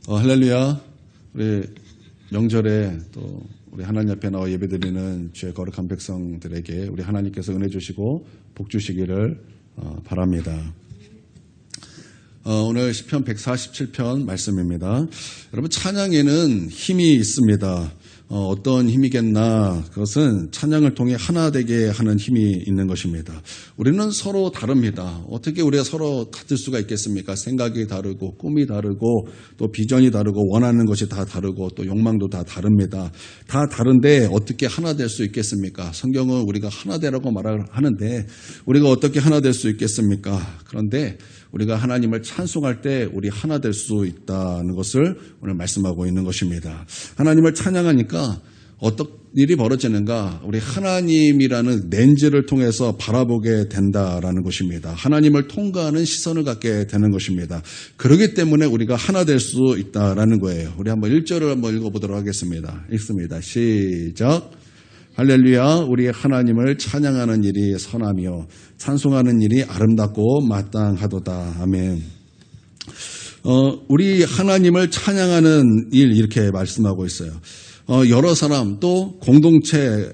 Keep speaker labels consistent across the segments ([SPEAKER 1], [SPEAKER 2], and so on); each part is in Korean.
[SPEAKER 1] 할렐루야. 우리 명절에 또 우리 하나님 앞에 나와 예배드리는 주의 거룩한 백성들에게 우리 하나님께서 은혜 주시고 복 주시기를 바랍니다. 오늘 시편 147편 말씀입니다. 여러분, 찬양에는 힘이 있습니다. 어떤 힘이겠나? 그것은 찬양을 통해 하나 되게 하는 힘이 있는 것입니다. 우리는 서로 다릅니다. 어떻게 우리가 서로 같을 수가 있겠습니까? 생각이 다르고 꿈이 다르고 또 비전이 다르고 원하는 것이 다 다르고 또 욕망도 다 다릅니다. 다 다른데 어떻게 하나 될 수 있겠습니까? 성경은 우리가 하나 되라고 말을 하는데 우리가 어떻게 하나 될 수 있겠습니까? 그런데 우리가 하나님을 찬송할 때 우리 하나 될 수 있다는 것을 오늘 말씀하고 있는 것입니다. 하나님을 찬양하니까 어떤 일이 벌어지는가? 우리 하나님이라는 렌즈를 통해서 바라보게 된다라는 것입니다. 하나님을 통과하는 시선을 갖게 되는 것입니다. 그렇기 때문에 우리가 하나 될 수 있다라는 거예요. 우리 한번 1절을 한번 읽어보도록 하겠습니다. 읽습니다. 시작. 할렐루야. 우리 하나님을 찬양하는 일이 선하며 찬송하는 일이 아름답고 마땅하도다. 아멘. 우리 하나님을 찬양하는 일, 이렇게 말씀하고 있어요. 여러 사람 또 공동체가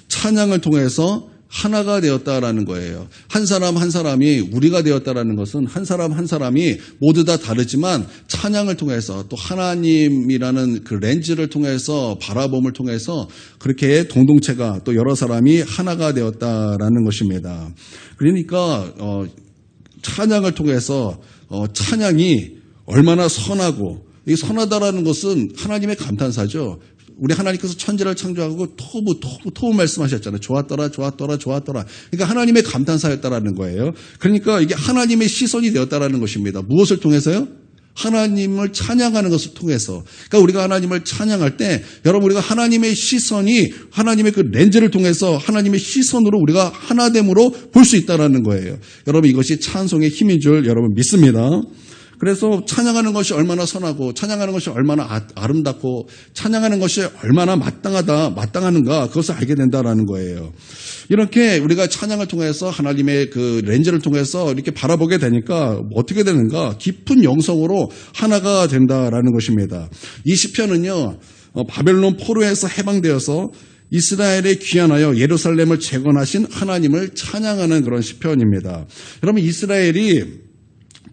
[SPEAKER 1] 찬양을 통해서 하나가 되었다라는 거예요. 한 사람 한 사람이 우리가 되었다라는 것은 한 사람 한 사람이 모두 다 다르지만 찬양을 통해서 또 하나님이라는 그 렌즈를 통해서 바라봄을 통해서 그렇게 공동체가 또 여러 사람이 하나가 되었다라는 것입니다. 그러니까 찬양을 통해서 찬양이 얼마나 선하고, 이 선하다라는 것은 하나님의 감탄사죠. 우리 하나님께서 천지를 창조하고 토부 말씀하셨잖아요. 좋았더라. 그러니까 하나님의 감탄사였다라는 거예요. 그러니까 이게 하나님의 시선이 되었다라는 것입니다. 무엇을 통해서요? 하나님을 찬양하는 것을 통해서. 그러니까 우리가 하나님을 찬양할 때 여러분, 우리가 하나님의 시선이 하나님의 그 렌즈를 통해서 하나님의 시선으로 우리가 하나됨으로 볼 수 있다라는 거예요. 여러분, 이것이 찬송의 힘인 줄 여러분 믿습니다. 그래서 찬양하는 것이 얼마나 선하고 찬양하는 것이 얼마나 아름답고 찬양하는 것이 얼마나 마땅한가, 그것을 알게 된다라는 거예요. 이렇게 우리가 찬양을 통해서 하나님의 그 렌즈를 통해서 이렇게 바라보게 되니까 어떻게 되는가? 깊은 영성으로 하나가 된다라는 것입니다. 이 시편은요, 바벨론 포로에서 해방되어서 이스라엘에 귀환하여 예루살렘을 재건하신 하나님을 찬양하는 그런 시편입니다. 여러분, 이스라엘이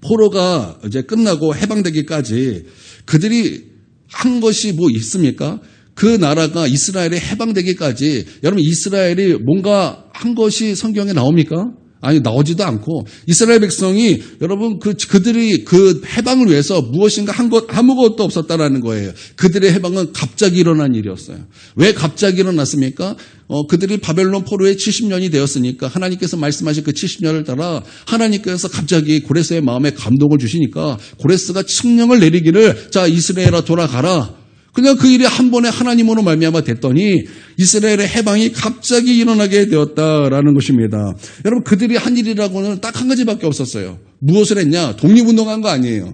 [SPEAKER 1] 포로가 이제 끝나고 해방되기까지 그들이 한 것이 뭐 있습니까? 그 나라가 이스라엘에 해방되기까지 여러분, 이스라엘이 뭔가 한 것이 성경에 나옵니까? 아니, 나오지도 않고 이스라엘 백성이 여러분 그들이 그 해방을 위해서 무엇인가 한 것 아무것도 없었다라는 거예요. 그들의 해방은 갑자기 일어난 일이었어요. 왜 갑자기 일어났습니까? 그들이 바벨론 포로에 70년이 되었으니까 하나님께서 말씀하신 그 70년을 따라 하나님께서 갑자기 고레스의 마음에 감동을 주시니까 고레스가 칙령을 내리기를, 자, 이스라엘아 돌아가라. 그냥 그 일이 한 번에 하나님으로 말미암아 됐더니 이스라엘의 해방이 갑자기 일어나게 되었다라는 것입니다. 여러분, 그들이 한 일이라고는 딱 한 가지밖에 없었어요. 무엇을 했냐? 독립운동한 거 아니에요.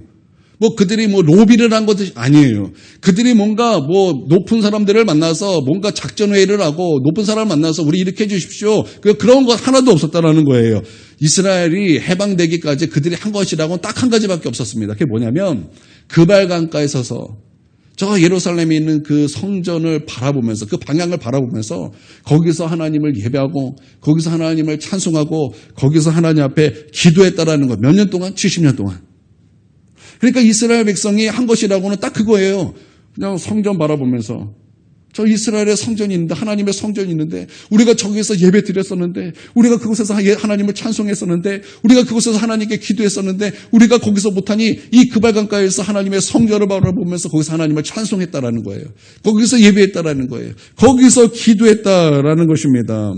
[SPEAKER 1] 그들이 로비를 한 것도 아니에요. 그들이 뭔가 높은 사람들을 만나서 뭔가 작전회의를 하고 높은 사람을 만나서 우리 이렇게 해주십시오. 그런 것 하나도 없었다라는 거예요. 이스라엘이 해방되기까지 그들이 한 것이라고는 딱 한 가지밖에 없었습니다. 그게 뭐냐면 그발강가에 서서 저 예루살렘에 있는 그 성전을 바라보면서, 그 방향을 바라보면서 거기서 하나님을 예배하고 거기서 하나님을 찬송하고 거기서 하나님 앞에 기도했다라는 거. 몇 년 동안? 70년 동안. 그러니까 이스라엘 백성이 한 것이라고는 딱 그거예요. 그냥 성전 바라보면서, 저 이스라엘의 성전이 있는데, 하나님의 성전이 있는데, 우리가 저기서 예배 드렸었는데, 우리가 그곳에서 하나님을 찬송했었는데, 우리가 그곳에서 하나님께 기도했었는데, 우리가 거기서 못하니 이 그발강가에서 하나님의 성전을 바라보면서 거기서 하나님을 찬송했다라는 거예요. 거기서 예배했다라는 거예요. 거기서 기도했다라는 것입니다.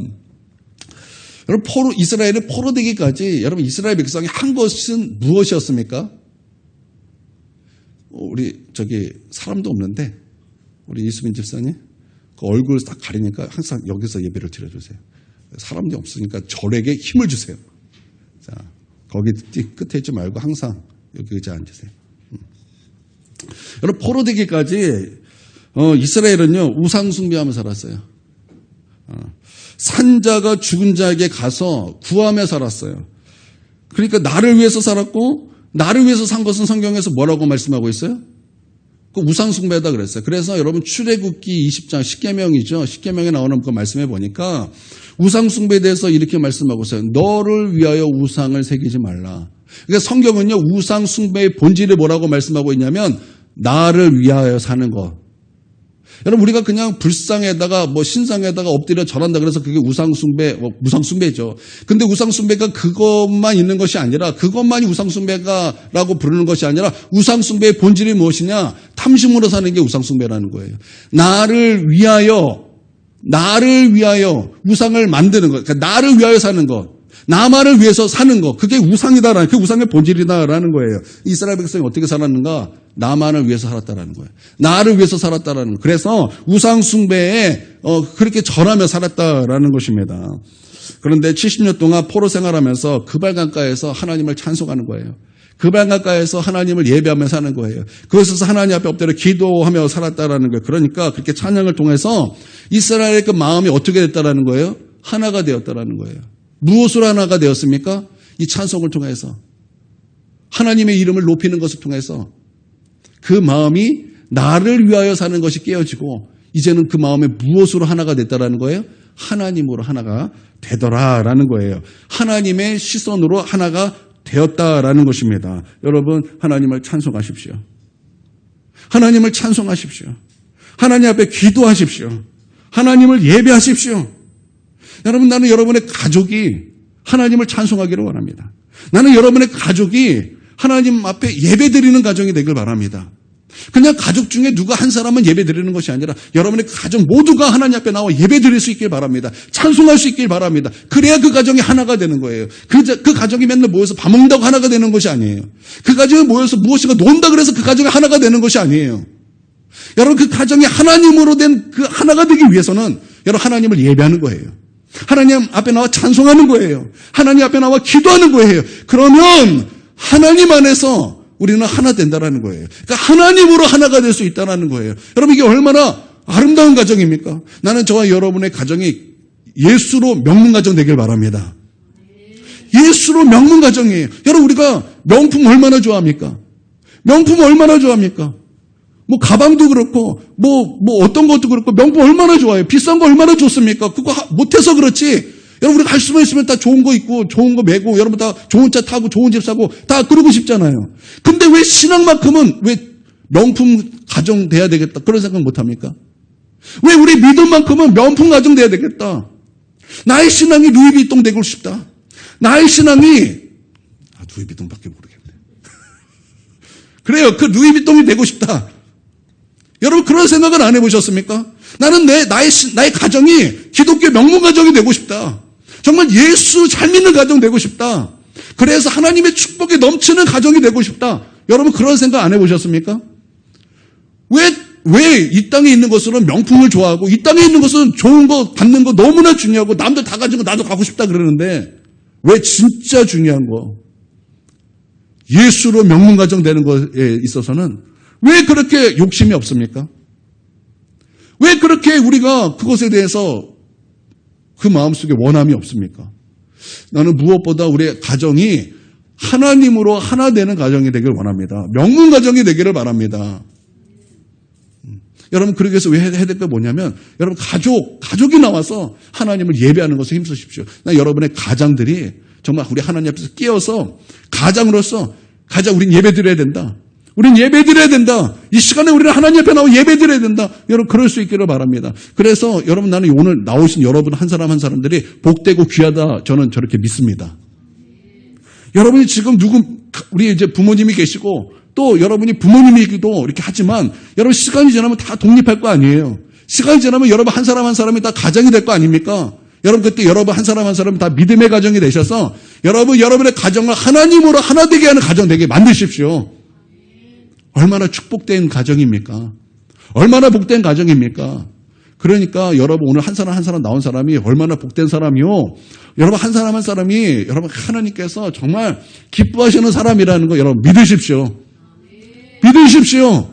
[SPEAKER 1] 여러분, 이스라엘이 포로되기까지 여러분, 이스라엘 백성이 한 것은 무엇이었습니까? 우리 사람도 없는데 우리 이수빈 집사님, 그 얼굴을 딱 가리니까 항상 여기서 예배를 드려주세요. 사람이 없으니까 절에게 힘을 주세요. 자, 거기 끝에 있지 말고 항상 여기 의자에 앉으세요. 여러분, 포로되기까지 이스라엘은요, 우상 숭배하며 살았어요. 산자가 죽은 자에게 가서 구하며 살았어요. 그러니까 나를 위해서 살았고 나를 위해서 산 것은 성경에서 뭐라고 말씀하고 있어요? 그 우상숭배다 그랬어요. 그래서 여러분 출애굽기 20장 10계명이죠. 10계명에 나오는 그 말씀해 보니까 우상숭배에 대해서 이렇게 말씀하고 있어요. 너를 위하여 우상을 새기지 말라. 그러니까 성경은요, 우상숭배의 본질이 뭐라고 말씀하고 있냐면 나를 위하여 사는 것. 여러분, 우리가 그냥 불상에다가 신상에다가 엎드려 절한다 그래서 그게 우상숭배죠. 근데 우상숭배가 그것만 있는 것이 아니라, 그것만이 우상숭배가라고 부르는 것이 아니라, 우상숭배의 본질이 무엇이냐? 탐심으로 사는 게 우상숭배라는 거예요. 나를 위하여 우상을 만드는 것. 그러니까 나를 위하여 사는 것. 나만을 위해서 사는 것. 그게 우상이다라는, 그게 우상의 본질이다라는 거예요. 이스라엘 백성이 어떻게 살았는가? 나만을 위해서 살았다라는 거예요. 나를 위해서 살았다라는 거예요. 그래서 우상숭배에 그렇게 절하며 살았다라는 것입니다. 그런데 70년 동안 포로 생활하면서 그발강가에서 하나님을 찬송하는 거예요. 그발강가에서 하나님을 예배하며 사는 거예요. 그것에서 하나님 앞에 엎드려 기도하며 살았다라는 거예요. 그러니까 그렇게 찬양을 통해서 이스라엘의 그 마음이 어떻게 됐다라는 거예요? 하나가 되었다라는 거예요. 무엇으로 하나가 되었습니까? 이 찬송을 통해서. 하나님의 이름을 높이는 것을 통해서 그 마음이 나를 위하여 사는 것이 깨어지고 이제는 그 마음에 무엇으로 하나가 됐다라는 거예요? 하나님으로 하나가 되더라라는 거예요. 하나님의 시선으로 하나가 되었다라는 것입니다. 여러분, 하나님을 찬송하십시오. 하나님을 찬송하십시오. 하나님 앞에 기도하십시오. 하나님을 예배하십시오. 여러분, 나는 여러분의 가족이 하나님을 찬송하기를 원합니다. 나는 여러분의 가족이 하나님 앞에 예배드리는 가정이 되길 바랍니다. 그냥 가족 중에 누가 한 사람은 예배드리는 것이 아니라 여러분의 가족 모두가 하나님 앞에 나와 예배드릴 수 있길 바랍니다. 찬송할 수 있길 바랍니다. 그래야 그 가정이 하나가 되는 거예요. 그 가정이 맨날 모여서 밥 먹는다고 하나가 되는 것이 아니에요. 그 가정이 모여서 무엇인가 논다 그래서 그 가정이 하나가 되는 것이 아니에요. 여러분, 그 가정이 하나님으로 된 그 하나가 되기 위해서는 여러분 하나님을 예배하는 거예요. 하나님 앞에 나와 찬송하는 거예요. 하나님 앞에 나와 기도하는 거예요. 그러면 하나님 안에서 우리는 하나 된다라는 거예요. 그러니까 하나님으로 하나가 될 수 있다는 거예요. 여러분, 이게 얼마나 아름다운 가정입니까? 나는 저와 여러분의 가정이 예수로 명문 가정 되길 바랍니다. 예수로 명문 가정이에요. 여러분, 우리가 명품 얼마나 좋아합니까? 명품 얼마나 좋아합니까? 가방도 그렇고, 어떤 것도 그렇고, 명품 얼마나 좋아요? 비싼 거 얼마나 좋습니까? 그거 못해서 그렇지. 여러분, 우리가 할 수만 있으면 다 좋은 거 입고, 좋은 거 메고, 여러분 다 좋은 차 타고, 좋은 집 사고, 다 그러고 싶잖아요. 근데 왜 신앙만큼은 왜 명품 가정 돼야 되겠다? 그런 생각 못 합니까? 왜 우리 믿음만큼은 명품 가정 돼야 되겠다? 나의 신앙이 루이비통 되고 싶다. 나의 신앙이, 루이비통밖에 모르겠네. 그래요. 그 루이비통이 되고 싶다. 여러분, 그런 생각은 안 해보셨습니까? 나는 나의 가정이 기독교 명문 가정이 되고 싶다. 정말 예수 잘 믿는 가정 되고 싶다. 그래서 하나님의 축복이 넘치는 가정이 되고 싶다. 여러분, 그런 생각 안 해보셨습니까? 왜 이 땅에 있는 것으로는 명품을 좋아하고 이 땅에 있는 것은 좋은 거 받는 거 너무나 중요하고 남들 다 가진 거 나도 갖고 싶다 그러는데 왜 진짜 중요한 거 예수로 명문 가정 되는 것에 있어서는 왜 그렇게 욕심이 없습니까? 왜 그렇게 우리가 그것에 대해서 그 마음속에 원함이 없습니까? 나는 무엇보다 우리의 가정이 하나님으로 하나 되는 가정이 되길 원합니다. 명문 가정이 되기를 바랍니다. 여러분, 그러기 위해서 왜 해야 될 게 뭐냐면 여러분 가족이 나와서 하나님을 예배하는 것에 힘쓰십시오. 여러분의 가장들이 정말 우리 하나님 앞에서 깨어서 가장으로서 우린 예배드려야 된다. 우린 예배드려야 된다. 이 시간에 우리는 하나님 앞에 나와 예배드려야 된다. 여러분, 그럴 수 있기를 바랍니다. 그래서 여러분, 나는 오늘 나오신 여러분 한 사람 한 사람들이 복되고 귀하다. 저는 저렇게 믿습니다. 여러분이 지금 우리 이제 부모님이 계시고 또 여러분이 부모님이기도 이렇게 하지만 여러분 시간이 지나면 다 독립할 거 아니에요. 시간이 지나면 여러분 한 사람 한 사람이 다 가정이 될 거 아닙니까? 여러분 그때 여러분 한 사람 한 사람이 다 믿음의 가정이 되셔서 여러분의 가정을 하나님으로 하나 되게 하는 가정 되게 만드십시오. 얼마나 축복된 가정입니까? 얼마나 복된 가정입니까? 그러니까 여러분 오늘 한 사람 한 사람 나온 사람이 얼마나 복된 사람이요. 여러분 한 사람 한 사람이 여러분 하나님께서 정말 기뻐하시는 사람이라는 거 여러분 믿으십시오. 믿으십시오.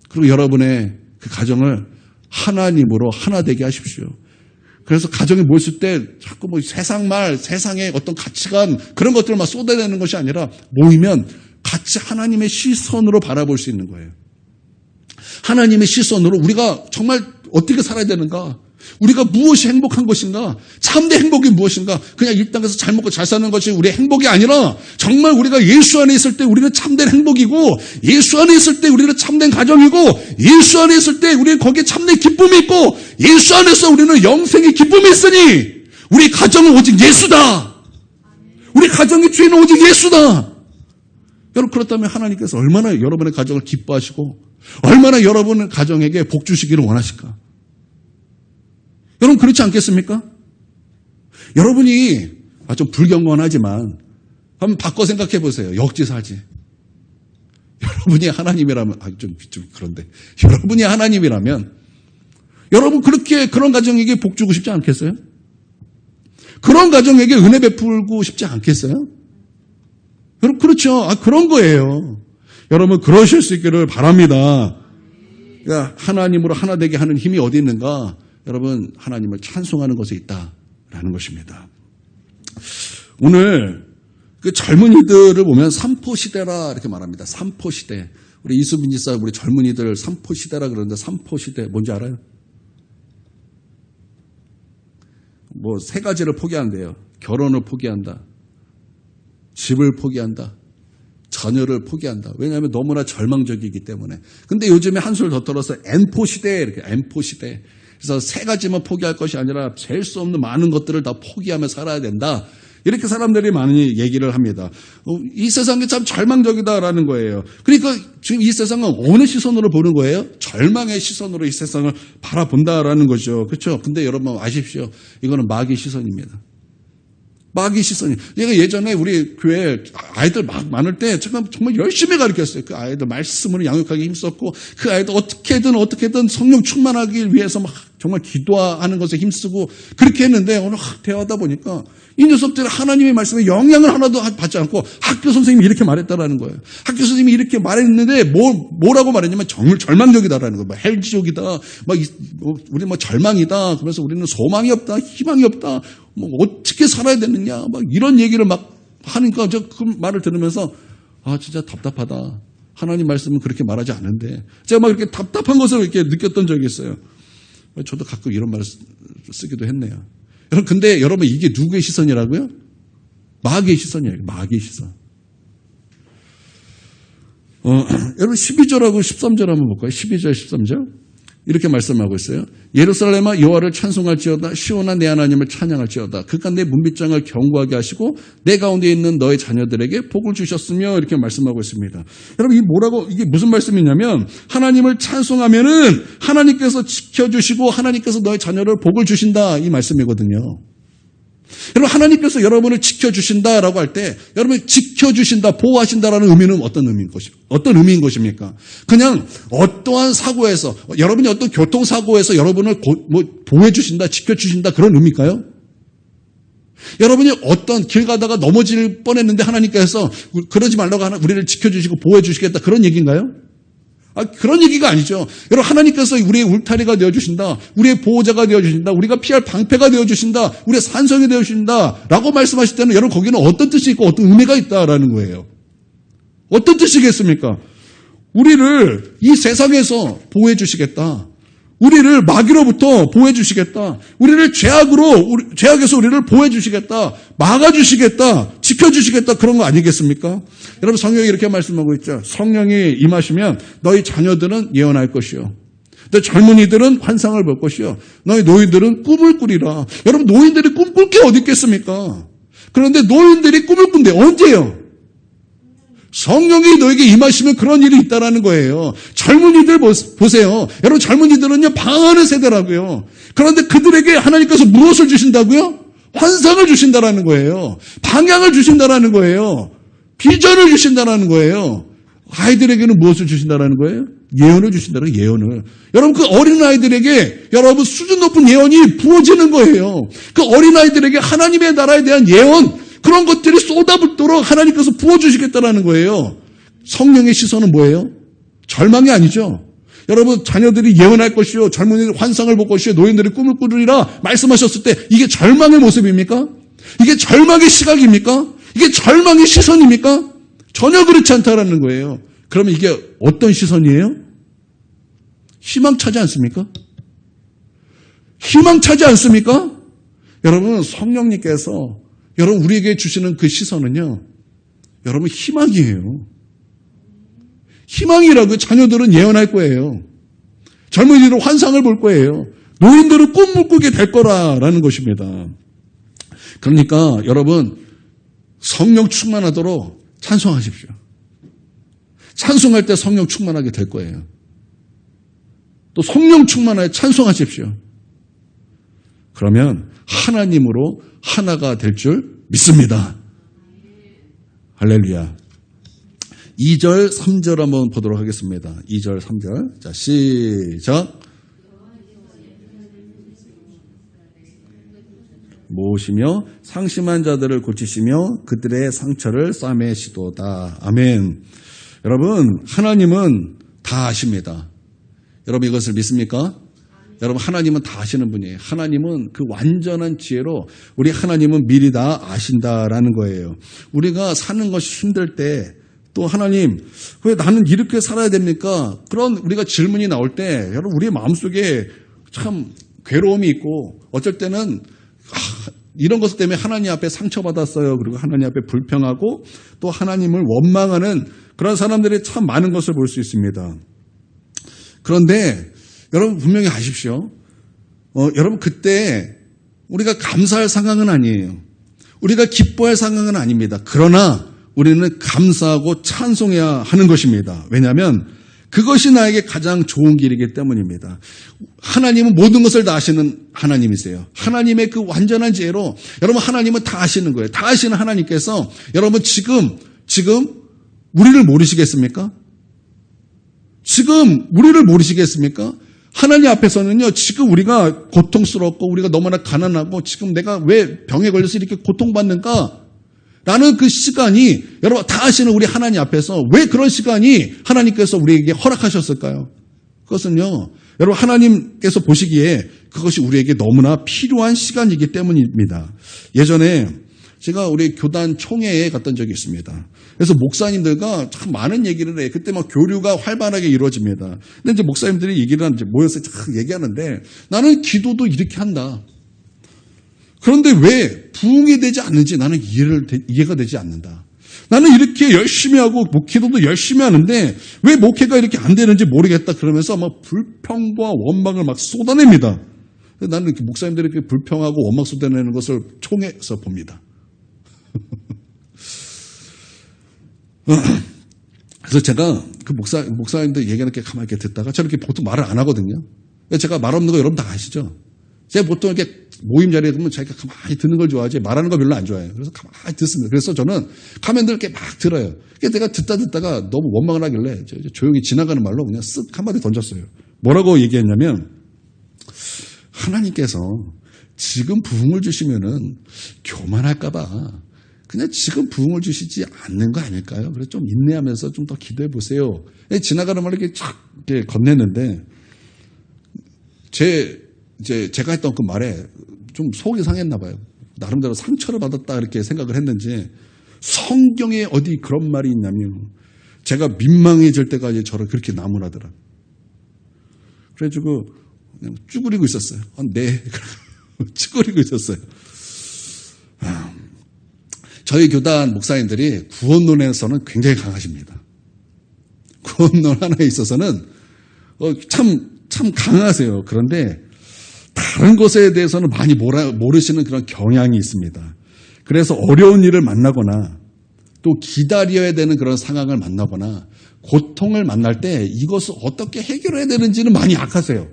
[SPEAKER 1] 그리고 여러분의 그 가정을 하나님으로 하나 되게 하십시오. 그래서 가정에 모였을 때 자꾸 뭐 세상말, 세상의 어떤 가치관 그런 것들을 막 쏟아내는 것이 아니라 모이면 같이 하나님의 시선으로 바라볼 수 있는 거예요. 하나님의 시선으로 우리가 정말 어떻게 살아야 되는가? 우리가 무엇이 행복한 것인가? 참된 행복이 무엇인가? 그냥 이 땅에서 잘 먹고 잘 사는 것이 우리의 행복이 아니라 정말 우리가 예수 안에 있을 때 우리는 참된 행복이고 예수 안에 있을 때 우리는 참된 가정이고 예수 안에 있을 때 우리는 거기에 참된 기쁨이 있고 예수 안에서 우리는 영생의 기쁨이 있으니 우리 가정은 오직 예수다. 우리 가정의 주인은 오직 예수다. 여러분 그렇다면 하나님께서 얼마나 여러분의 가정을 기뻐하시고 얼마나 여러분의 가정에게 복 주시기를 원하실까? 여러분 그렇지 않겠습니까? 여러분이 좀 불경건하지만 한번 바꿔 생각해 보세요. 역지사지. 여러분이 하나님이라면 좀 그런데 여러분이 하나님이라면 여러분 그렇게 그런 가정에게 복 주고 싶지 않겠어요? 그런 가정에게 은혜 베풀고 싶지 않겠어요? 여러분 그렇죠. 그런 거예요. 여러분 그러실 수 있기를 바랍니다. 그러니까 하나님으로 하나 되게 하는 힘이 어디 있는가? 여러분 하나님을 찬송하는 것에 있다라는 것입니다. 오늘 그 젊은이들을 보면 삼포시대라 이렇게 말합니다. 삼포시대. 우리 이수빈 지사 우리 젊은이들 삼포시대라 그러는데 삼포시대 뭔지 알아요? 뭐 세 가지를 포기한대요. 결혼을 포기한다. 집을 포기한다. 자녀를 포기한다. 왜냐하면 너무나 절망적이기 때문에. 근데 요즘에 한술 더 떨어서 N포시대 이렇게 N포시대. 그래서 세 가지만 포기할 것이 아니라 잴 수 없는 많은 것들을 다 포기하며 살아야 된다. 이렇게 사람들이 많이 얘기를 합니다. 이 세상이 참 절망적이다라는 거예요. 그러니까 지금 이 세상은 어느 시선으로 보는 거예요? 절망의 시선으로 이 세상을 바라본다라는 거죠. 그렇죠? 근데 여러분 아십시오. 이거는 마귀의 시선입니다. 마귀의 시선이. 얘가 예전에 우리 교회 아이들 막 많을 때 정말 열심히 가르쳤어요. 그 아이들 말씀으로 양육하기 힘썼고 그 아이들 어떻게든 성령 충만하기 위해서 막 정말 기도하는 것에 힘쓰고 그렇게 했는데 오늘 대화하다 보니까 이 녀석들이 하나님의 말씀에 영향을 하나도 받지 않고 학교 선생님이 이렇게 말했다라는 거예요. 학교 선생님이 이렇게 말했는데 뭐라고 말했냐면 정말 절망적이다라는 거예요. 헬지족이다. 우리 절망이다. 그래서 우리는 소망이 없다. 희망이 없다. 어떻게 살아야 되느냐. 이런 얘기를 막 하니까 저 그 말을 들으면서 진짜 답답하다. 하나님 말씀은 그렇게 말하지 않는데 제가 막 이렇게 답답한 것을 이렇게 느꼈던 적이 있어요. 저도 가끔 이런 말을 쓰기도 했네요. 근데 여러분 이게 누구의 시선이라고요? 마귀의 시선이에요. 마귀의 시선. 여러분 12절하고 13절 한번 볼까요? 12절 13절 이렇게 말씀하고 있어요. 예루살렘아 여호와를 찬송할지어다. 시온아 내 하나님을 찬양할지어다. 그가 내 문빗장을 견고하게 하시고 내 가운데 있는 너의 자녀들에게 복을 주셨으며 이렇게 말씀하고 있습니다. 여러분 이게 무슨 말씀이냐면 하나님을 찬송하면은 하나님께서 지켜주시고 하나님께서 너의 자녀를 복을 주신다 이 말씀이거든요. 여러분 하나님께서 여러분을 지켜주신다라고 할 때 여러분이 지켜주신다, 보호하신다라는 의미는 어떤 의미인 것입니까? 그냥 어떠한 사고에서 여러분이 어떤 교통사고에서 여러분을 보호해주신다, 지켜주신다 그런 의미일까요? 여러분이 어떤 길 가다가 넘어질 뻔했는데 하나님께서 그러지 말라고 우리를 지켜주시고 보호해주시겠다 그런 얘기인가요? 그런 얘기가 아니죠. 여러분 하나님께서 우리의 울타리가 되어주신다. 우리의 보호자가 되어주신다. 우리가 피할 방패가 되어주신다. 우리의 산성이 되어주신다. 라고 말씀하실 때는 여러분 거기는 어떤 뜻이 있고 어떤 의미가 있다라는 거예요. 어떤 뜻이겠습니까? 우리를 이 세상에서 보호해 주시겠다. 우리를 마귀로부터 보호해 주시겠다. 우리를 죄악에서 우리를 보호해 주시겠다. 막아 주시겠다. 지켜 주시겠다. 그런 거 아니겠습니까? 여러분 성경이 이렇게 말씀하고 있죠. 성령이 임하시면 너희 자녀들은 예언할 것이요. 너희 젊은이들은 환상을 볼 것이요. 너희 노인들은 꿈을 꾸리라. 여러분 노인들이 꿈꿀 게 어디 있겠습니까? 그런데 노인들이 꿈을 꾼대. 언제요? 성령이 너에게 임하시면 그런 일이 있다라는 거예요. 젊은이들 보세요. 여러분 젊은이들은요 방황하는 세대라고요. 그런데 그들에게 하나님께서 무엇을 주신다고요? 환상을 주신다라는 거예요. 방향을 주신다라는 거예요. 비전을 주신다라는 거예요. 아이들에게는 무엇을 주신다라는 거예요? 예언을 주신다는 예언을. 여러분 그 어린 아이들에게 여러분 수준 높은 예언이 부어지는 거예요. 그 어린 아이들에게 하나님의 나라에 대한 예언 그런 것들이 쏟아붓도록 하나님께서 부어주시겠다라는 거예요. 성령의 시선은 뭐예요? 절망이 아니죠. 여러분 자녀들이 예언할 것이요 젊은이들 환상을 볼 것이요 노인들이 꿈을 꾸리라 말씀하셨을 때 이게 절망의 모습입니까? 이게 절망의 시각입니까? 이게 절망의 시선입니까? 전혀 그렇지 않다라는 거예요. 그러면 이게 어떤 시선이에요? 희망차지 않습니까? 희망차지 않습니까? 여러분 성령님께서 여러분 우리에게 주시는 그 시선은요. 여러분 희망이에요. 희망이라고 자녀들은 예언할 거예요. 젊은이들은 환상을 볼 거예요. 노인들은 꿈을 꾸게 될 거라는 것입니다. 그러니까 여러분 성령 충만하도록 찬송하십시오. 찬송할 때 성령 충만하게 될 거예요. 또 성령 충만하게 찬송하십시오. 그러면 하나님으로 하나가 될 줄 믿습니다. 할렐루야. 2절, 3절 한번 보도록 하겠습니다. 2절, 3절. 자, 시작. 모으시며 상심한 자들을 고치시며 그들의 상처를 싸매시도다. 아멘. 여러분, 하나님은 다 아십니다. 여러분 이것을 믿습니까? 여러분 하나님은 다 아시는 분이에요. 하나님은 그 완전한 지혜로 우리 하나님은 미리 다 아신다라는 거예요. 우리가 사는 것이 힘들 때 또 하나님 왜 나는 이렇게 살아야 됩니까? 그런 우리가 질문이 나올 때 여러분 우리 마음속에 참 괴로움이 있고 어쩔 때는 이런 것 때문에 하나님 앞에 상처받았어요. 그리고 하나님 앞에 불평하고 또 하나님을 원망하는 그런 사람들이 참 많은 것을 볼 수 있습니다. 그런데 여러분 분명히 아십시오. 여러분 그때 우리가 감사할 상황은 아니에요. 우리가 기뻐할 상황은 아닙니다. 그러나 우리는 감사하고 찬송해야 하는 것입니다. 왜냐하면 그것이 나에게 가장 좋은 길이기 때문입니다. 하나님은 모든 것을 다 아시는 하나님이세요. 하나님의 그 완전한 지혜로 여러분 하나님은 다 아시는 거예요. 다 아시는 하나님께서 여러분 지금 우리를 모르시겠습니까? 지금 우리를 모르시겠습니까? 하나님 앞에서는요, 지금 우리가 고통스럽고 우리가 너무나 가난하고 지금 내가 왜 병에 걸려서 이렇게 고통받는가? 라는 그 시간이 여러분 다 아시는 우리 하나님 앞에서 왜 그런 시간이 하나님께서 우리에게 허락하셨을까요? 그것은요, 여러분 하나님께서 보시기에 그것이 우리에게 너무나 필요한 시간이기 때문입니다. 예전에 제가 우리 교단 총회에 갔던 적이 있습니다. 그래서 목사님들과 참 많은 얘기를 해요. 그때 막 교류가 활발하게 이루어집니다. 근데 이제 목사님들이 얘기를 하는데 모여서 참 얘기하는데 나는 기도도 이렇게 한다. 그런데 왜 부흥이 되지 않는지 나는 이해가 되지 않는다. 나는 이렇게 열심히 하고 기도도 열심히 하는데 왜 목회가 이렇게 안 되는지 모르겠다. 그러면서 막 불평과 원망을 막 쏟아냅니다. 나는 이렇게 목사님들이 이렇게 불평하고 원망 쏟아내는 것을 총회에서 봅니다. 그래서 제가 그 목사님들 얘기하는 게 가만히 이렇게 듣다가 저는 이렇게 보통 말을 안 하거든요. 제가 말 없는 거 여러분 다 아시죠? 제가 보통 이렇게 모임 자리에 가면 자기가 가만히 듣는 걸 좋아하지 말하는 거 별로 안 좋아해요. 그래서 가만히 듣습니다. 그래서 저는 가면들 이렇게 막 들어요. 내가 듣다가 너무 원망을 하길래 조용히 지나가는 말로 그냥 쓱 한마디 던졌어요. 뭐라고 얘기했냐면 하나님께서 지금 부흥을 주시면은 교만할까봐 그냥 지금 부흥을 주시지 않는 거 아닐까요? 그래서 좀 인내하면서 좀 더 기도해 보세요. 지나가는 말로 이렇게 쫙 이렇게 건넸는데 제가 했던 그 말에 좀 속이 상했나 봐요. 나름대로 상처를 받았다 이렇게 생각을 했는지 성경에 어디 그런 말이 있냐면 제가 민망해질 때까지 저를 그렇게 나무라더라. 그래가지고 그냥 쭈그리고 있었어요. 네. 쭈그리고 있었어요. 저희 교단 목사님들이 구원론에서는 굉장히 강하십니다. 구원론 하나에 있어서는 참 강하세요. 그런데 다른 것에 대해서는 많이 모르시는 그런 경향이 있습니다. 그래서 어려운 일을 만나거나 또 기다려야 되는 그런 상황을 만나거나 고통을 만날 때 이것을 어떻게 해결해야 되는지는 많이 약하세요.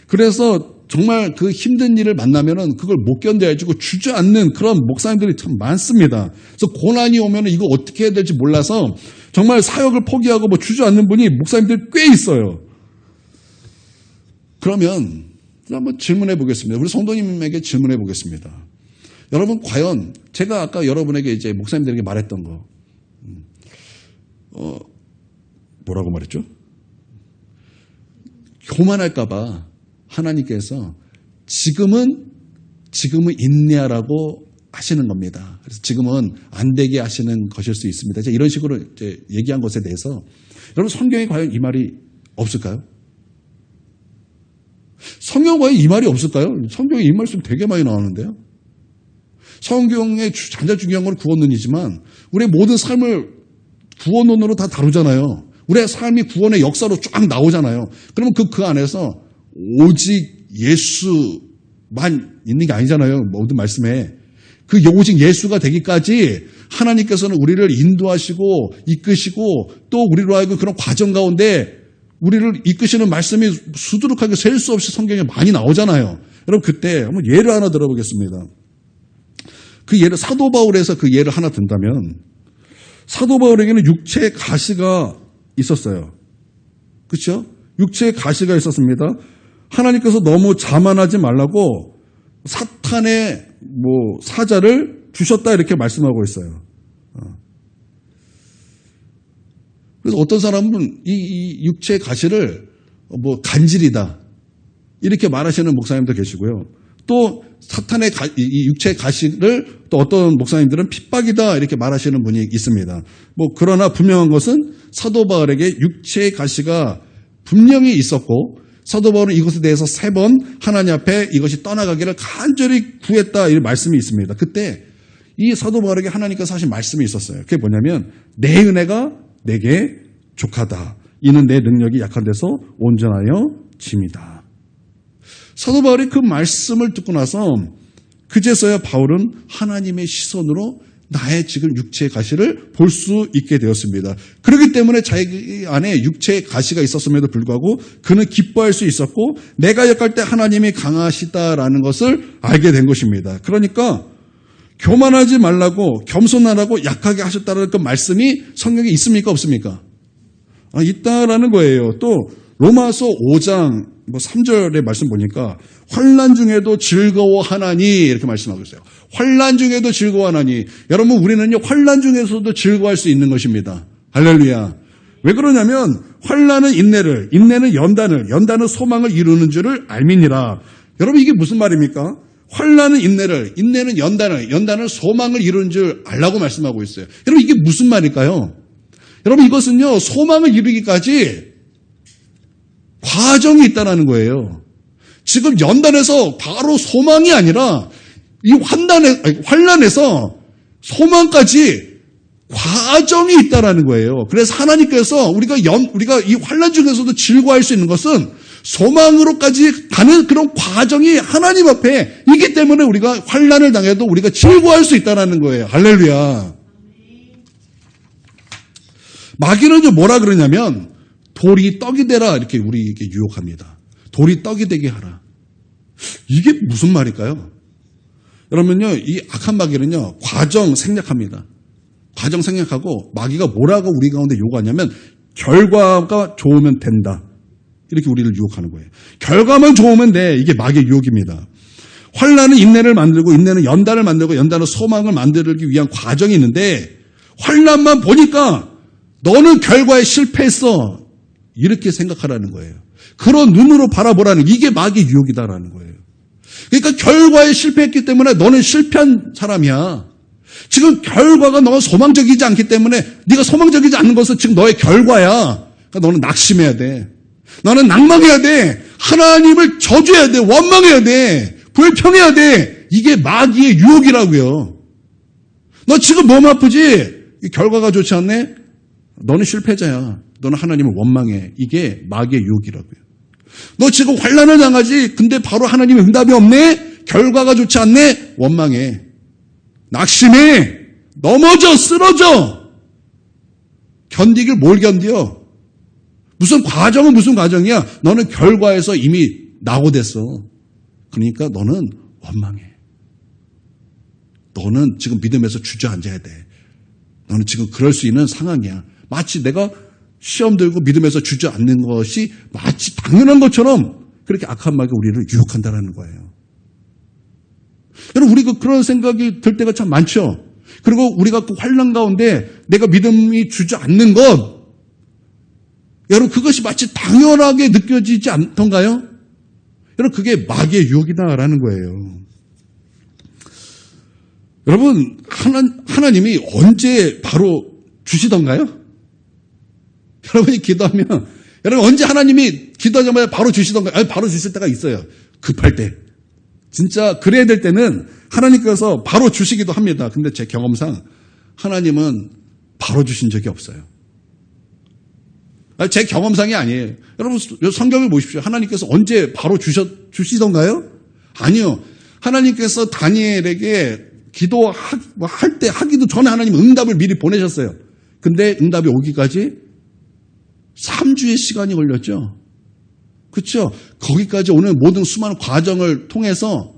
[SPEAKER 1] 그래서 정말 그 힘든 일을 만나면은 그걸 못 견뎌가지고 주저앉는 그런 목사님들이 참 많습니다. 그래서 고난이 오면은 이거 어떻게 해야 될지 몰라서 정말 사역을 포기하고 뭐 주저앉는 분이 목사님들 꽤 있어요. 그러면 한번 질문해 보겠습니다. 우리 성도님에게 질문해 보겠습니다. 여러분 과연 제가 아까 여러분에게 이제 목사님들에게 말했던 거 뭐라고 말했죠? 교만할까봐 하나님께서 지금은 인내하라고 하시는 겁니다. 그래서 지금은 안 되게 하시는 것일 수 있습니다. 이제 이런 식으로 이제 얘기한 것에 대해서 여러분 성경에 과연 이 말이 없을까요? 성경에 과연 이 말이 없을까요? 성경에 이 말씀 되게 많이 나오는데요. 성경의 가장 중요한 건 구원론이지만 우리의 모든 삶을 구원론으로 다 다루잖아요. 우리의 삶이 구원의 역사로 쫙 나오잖아요. 그러면 그 안에서 오직 예수만 있는 게 아니잖아요. 모든 말씀에. 그 오직 예수가 되기까지 하나님께서는 우리를 인도하시고 이끄시고 또 우리로 하여금 그런 과정 가운데 우리를 이끄시는 말씀이 수두룩하게 셀 수 없이 성경에 많이 나오잖아요. 여러분 그때 한번 예를 하나 들어보겠습니다. 그 예를 사도 바울에서 그 예를 하나 든다면 사도 바울에게는 육체의 가시가 있었어요. 그렇죠? 육체의 가시가 있었습니다. 하나님께서 너무 자만하지 말라고 사탄의 사자를 주셨다 이렇게 말씀하고 있어요. 그래서 어떤 사람은 이 육체의 가시를 간질이다 이렇게 말하시는 목사님도 계시고요. 또 사탄의 이 육체의 가시를 또 어떤 목사님들은 핍박이다 이렇게 말하시는 분이 있습니다. 그러나 분명한 것은 사도 바울에게 육체의 가시가 분명히 있었고 사도 바울은 이것에 대해서 3번 하나님 앞에 이것이 떠나가기를 간절히 구했다 이런 말씀이 있습니다. 그때 이 사도 바울에게 하나님께서 하신 말씀이 있었어요. 그게 뭐냐면 내 은혜가 내게 족하다. 이는 내 능력이 약한 데서 온전하여 짐이다. 사도 바울이 그 말씀을 듣고 나서 그제서야 바울은 하나님의 시선으로 나의 지금 육체의 가시를 볼 수 있게 되었습니다. 그렇기 때문에 자기 안에 육체의 가시가 있었음에도 불구하고 그는 기뻐할 수 있었고 내가 역할 때 하나님이 강하시다라는 것을 알게 된 것입니다. 그러니까 교만하지 말라고 겸손하라고 약하게 하셨다는 그 말씀이 성경에 있습니까? 없습니까? 있다라는 거예요. 또 로마서 5장 3절의 말씀 보니까 환난 중에도 즐거워하나니 이렇게 말씀하고 있어요. 환난 중에도 즐거워하나니. 여러분 우리는요 환난 중에서도 즐거워할 수 있는 것입니다. 할렐루야. 왜 그러냐면 환난은 인내를, 인내는 연단을, 연단은 소망을 이루는 줄을 알미니라. 여러분 이게 무슨 말입니까? 환난은 인내를, 인내는 연단을, 연단은 소망을 이루는 줄 알라고 말씀하고 있어요. 여러분 이게 무슨 말일까요? 여러분 이것은요 소망을 이루기까지 과정이 있다는 거예요. 지금 연단에서 바로 소망이 아니라 이 환난에서 소망까지 과정이 있다는 거예요. 그래서 하나님께서 우리가 이 환난 중에서도 즐거워할 수 있는 것은 소망으로까지 가는 그런 과정이 하나님 앞에 있기 때문에 우리가 환난을 당해도 우리가 즐거워할 수 있다는 거예요. 할렐루야. 마귀는 뭐라 그러냐면 돌이 떡이 되라 이렇게 우리에게 유혹합니다. 돌이 떡이 되게 하라. 이게 무슨 말일까요? 여러분요, 이 악한 마귀는요, 과정 생략합니다. 과정 생략하고 마귀가 뭐라고 우리 가운데 요구하냐면 결과가 좋으면 된다. 이렇게 우리를 유혹하는 거예요. 결과만 좋으면 돼. 이게 마귀의 유혹입니다. 환난은 인내를 만들고 인내는 연단을 만들고 연단은 소망을 만들기 위한 과정이 있는데 환난만 보니까 너는 결과에 실패했어. 이렇게 생각하라는 거예요. 그런 눈으로 바라보라는 이게 마귀의 유혹이다라는 거예요. 그러니까 결과에 실패했기 때문에 너는 실패한 사람이야. 지금 결과가 너가 소망적이지 않기 때문에 네가 소망적이지 않는 것은 지금 너의 결과야. 그러니까 너는 낙심해야 돼. 너는 낭망해야 돼. 하나님을 저주해야 돼. 원망해야 돼. 불평해야 돼. 이게 마귀의 유혹이라고요. 너 지금 몸 아프지? 결과가 좋지 않네? 너는 실패자야. 너는 하나님을 원망해. 이게 마귀의 유혹이라고요. 너 지금 환난을 당하지? 근데 바로 하나님의 응답이 없네? 결과가 좋지 않네? 원망해. 낙심해. 넘어져. 쓰러져. 견디길 뭘 견뎌? 무슨 과정은 무슨 과정이야? 너는 결과에서 이미 낙오됐어. 그러니까 너는 원망해. 너는 지금 믿음에서 주저앉아야 돼. 너는 지금 그럴 수 있는 상황이야. 마치 내가 시험 들고 믿음에서 주저앉는 것이 마치 당연한 것처럼 그렇게 악한 마귀가 우리를 유혹한다는 거예요. 여러분 우리가 그런 생각이 들 때가 참 많죠. 그리고 우리가 그 환난 가운데 내가 믿음이 주저앉는 것 여러분 그것이 마치 당연하게 느껴지지 않던가요? 여러분 그게 마귀의 유혹이다라는 거예요. 여러분 하나님이 언제 바로 주시던가요? 여러분이 기도하면 여러분 언제 하나님이 기도하자마자 바로 주시던가요? 아니 바로 주실 때가 있어요. 급할 때. 진짜 그래야 될 때는 하나님께서 바로 주시기도 합니다. 근데 제 경험상 하나님은 바로 주신 적이 없어요. 제 경험상이 아니에요. 여러분 성경을 보십시오. 하나님께서 언제 바로 주시던가요? 아니요. 하나님께서 다니엘에게 기도할 때 하기도 전에 하나님 응답을 미리 보내셨어요. 근데 응답이 오기까지 3주의 시간이 걸렸죠. 그렇죠? 거기까지 오는 모든 수많은 과정을 통해서